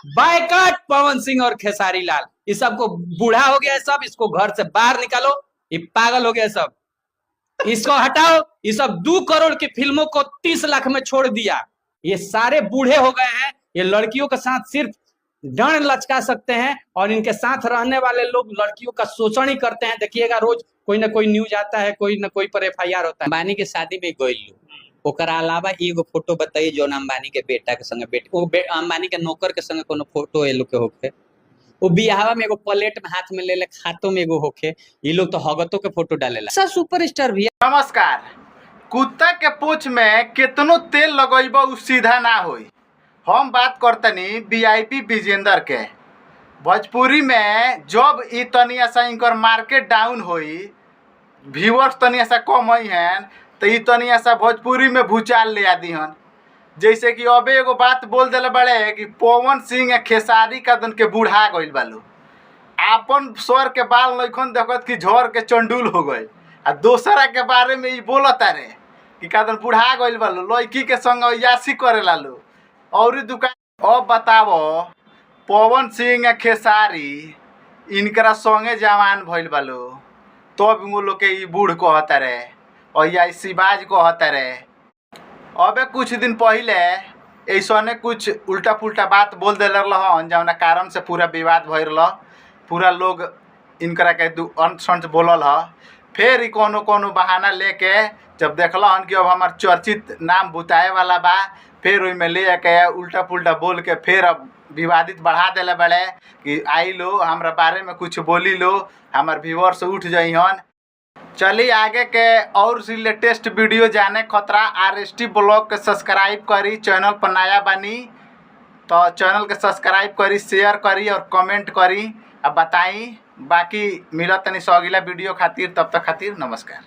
Boycott Pawan Singh और खेसारी लाल। इस सबको बूढ़ा हो गया है सब, इसको घर से बाहर निकालो, ये पागल हो गया है सब, इसको हटाओ। ये सब 2 करोड़ की फिल्मों को 30 लाख में छोड़ दिया। ये सारे बूढ़े हो गए हैं। ये लड़कियों के साथ सिर्फ डंड लचका सकते हैं और इनके साथ रहने वाले लोग लड़कियों का शोषण ही करते हैं। देखिएगा रोज कोई ना कोई न्यूज आता है, कोई ना कोई पर FIR होता है। अंबानी के शादी में गइल, ओकरा अलावा एगो फोटो बताइए जो अंबानी के बेटा के संगे अंबानी के नौकर के संगे कोनो फोटो ये लोग के होखे। वो बियाहवा में एगो प्लेट में हाथ में ले ले, खातों में एगो होखे। ये लोग तो हगतों के फोटो डालेला। सब सुपरस्टार भी। नमस्कार। कुत्ता के पूंछ में कितनो तेल लगइबो उ सीधा ना होई। हम बात करतनी VIP विजेंदर के। भोजपुरी में जब ई तनिया सा इनकर मार्केट डाउन होई, व्यूअर्स तनिया सा कम होई हैं, तो ई तनिया सा भोजपुरी में भूचाल ले आदी हन। जैसे कि अबे एगो बात बोल देले बड़े कि पवन सिंह खेसारी का दन के बूढ़ा गइल बालो, आपन स्वर के बाल नइखन देखत कि झड़ के चंडूल हो गए। आ दोसरा के बारे में ई बोलता रे कि कादन बूढ़ा गइल बालो, लड़की के संग यासी करे लालो और दुकान। अब बताओ, पवन सिंह खेसारी इनकरा संगे जवान भइल बालो, तब वो लोग के ई बूढ़ कहता रे और या शिवाज कहता रे। अबे कुछ दिन पहले ऐसने कुछ उल्टा पुल्टा बात बोल दिल रहन, जौना कारण से पूरा विवाद भइल रहा। पूरा लोग इनकरा के अंत संत बोलल ह। फिर कोनो बहाना लेके जब देखलन कि अब हमार चर्चित नाम बुताए वाला बा, फिर ओइमे ले के उल्टा पुल्टा बोल के फिर अब विवादित बढ़ा देले बड़े कि आई लो हमरा बारे में कुछ बोली लो, हमार व्यूअर्स उठ जइहन। चलिए आगे के और लेटेस्ट वीडियो जाने खतरा RST ब्लॉग के सब्सक्राइब करी। चैनल पर नया बनी तो चैनल के सब्सक्राइब करी, शेयर करी और कमेंट करी। अब बताई बाकी मिलत तनी अगला वीडियो खातिर। तब तक खातिर नमस्कार।